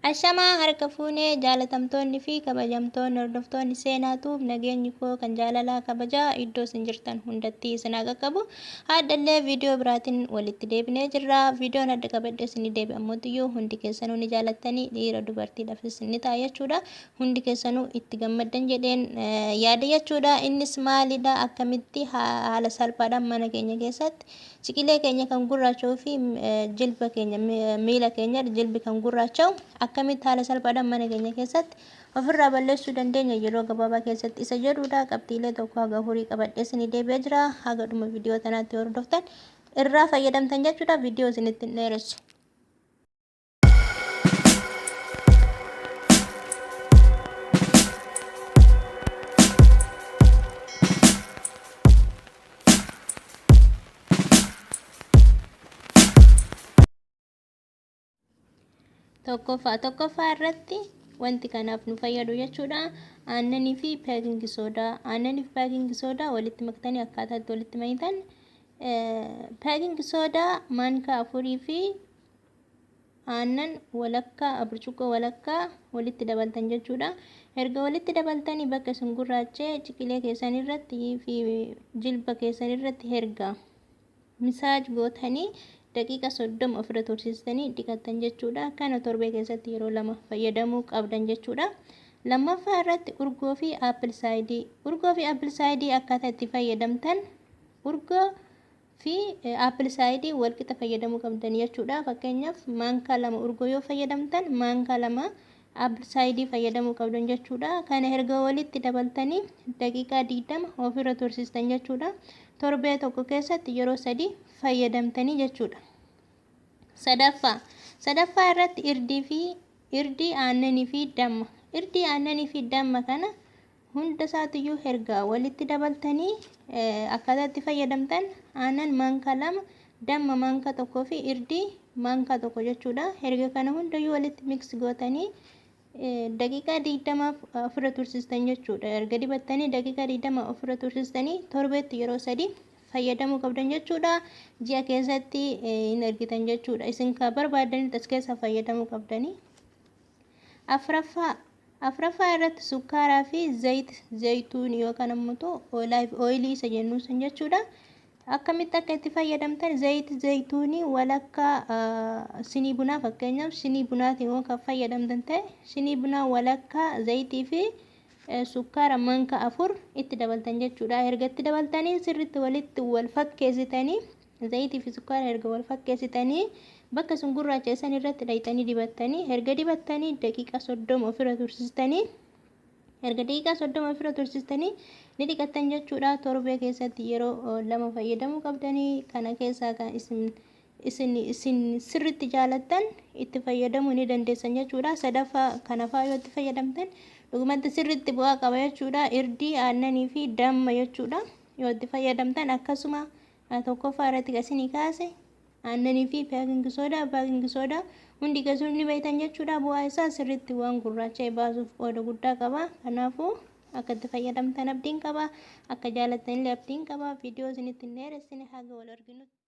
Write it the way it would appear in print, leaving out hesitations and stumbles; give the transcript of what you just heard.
Ashamaa harka fuunee jaalatamtoonni fi kabajamtoonni hordoftoonni seenaatuuf nageenyi koo kan jaalalaa kabajaa iddoo isin jirtan hundatti isin haa qaqqabu. Haadhallee viidiyoo biraatiin walitti deebinee jirra. Viidiyoon adda qabadhee isin deebi'ammotiyyuu hundi keessanuu ni jaalattanii dhiira dubartiidhaafis ni ta'a jechuudha. Hundi keessanuu itti gammaddan jedheen yaada jechuudha. Innis maalidha akkamitti haala salphaadhaan mana keenya keessatti siqilee keenya kan gurraacha'uu fi jilba keenya miila keenya jilbi kan gurraacha'u akkamitti haala salphaadhaan mana keenya keessatti ofirraa balleessuu dandeenya yeroo gabaabaa keessatti isa jedhudha. Qabxiilee tokko haga afurii qabadhee isinii deebi'ee jira. Haga dhuma viidiyoo tanaatti hordoftan irraa fayyadamtan jechuudha. Viidiyoo isinitti hin dheeressu. Tokkoffaa irratti wanti kanaaf nu fayyadu jechuudha. Aannanii fi beeking soodaa. Aannanii fi beeking soodaa walitti maktanii akkaataa itti walitti makitan. Beeking soodaa maankaa afurii fi aannan walakkaa burcuqqoo walakkaa walitti dabaltan jechuudha. Erga walitti dabaltanii bakka isin gurraachee ciqilee keessan irratti fi jilba keessan irratti erga misaaj gootanii daqiiqa 30 ofirra tursiistanii dhiqattan jechuudha. Kana torbee keessatti yeroo lama fayyadamuu qabdan jechuudha. Lammaffaa irratti urgoo fi aappil saayidii. Urgoo fi aappil saayidii akkaataa itti fayyadamtan urgoo fi aappil saayidii walqixa fayyadamuu qabdan jechuudha. Fakkeenyaaf maankaa lama urgoo yoo fayyadamtan maankaa lama aappil saayidii fayyadamuu qabdan jechuudha. Kana erga walitti dabaltanii daqiiqaa 20 ofirra tursiistan jechuudha. Torbee tokko keessatti yeroo 3 fayyadamtanii jechuudha. Sadaffaa irratti irdii aannanii fi damma. Irdii aannanii fi damma kana hunda isaatiyyuu erga walitti dabaltanii akkaataa itti fayyadamtan aannan maankaa lama damma maankaa tokkoo fi irdii maankaa tokko jechuudha. Erga kana hundayyuu walitti mix gootanii daqiiqaa 20 ofirra tursiistan jechuudha. Erga dibattanii daqiiqaa 20 ofirra tursiistanii torbeetti yeroo 3 fayyadamuu qabdan jechuudha. Ji'a keessatti hin argitan jechuudha. Isin ka barbaadanitti as keessa fayyadamuu qabdanii. Afuraffaa irratti sukkaaraa fi zayituun yookaan ammoo ooyilii isa jennu san jechuudha. Akkamitti akka itti fayyadamtan zayituunii walakkaa sinii bunaa fakkeenyaaf sinii bunaatiin yoo kan fayyadamtan ta'e sinii bunaa walakkaa zayitii fi sukkaara maankaa 4 itti dabaltan jechuudha. Erga itti dabaltanii sirriitti walitti wal fakkeessitanii zayitii fi sukkaara erga wal fakkeessitanii bakka sun gurraacha isan irratti dhayitanii dibattanii erga dibattanii daqiiqaa 30 ofirra tursiistanii erga daqiiqaa 30 ofirra tursiistanii ni dhiqattan jechuudha. Torbee keessatti yeroo lama fayyadamuu qabdanii. Kana keessaa kan isin sirriitti jaalattan itti fayyadamuu ni dandeessan jechuudha. Sadaffaa kanafaa yoo itti fayyadamtan dhugumatti sirriitti bu'aa qaba jechuudha. Irdii aannanii fi damma jechuudha. Yoo itti fayyadamtan akkasuma tokkoffaa irratti qasinii kaase aannanii fi beeking soodaa hundi keessuun ni beektan jechuudha. Bu'aa isaa sirriitti waan gurraacha'e baasuuf qooda guddaa qaba. Kanaafuu akka itti fayyadamtan abdiin qaba. Akka jaalattanillee abdiin qaba. Viidiyoo isinitti hin dheeressine haga wal arginutti.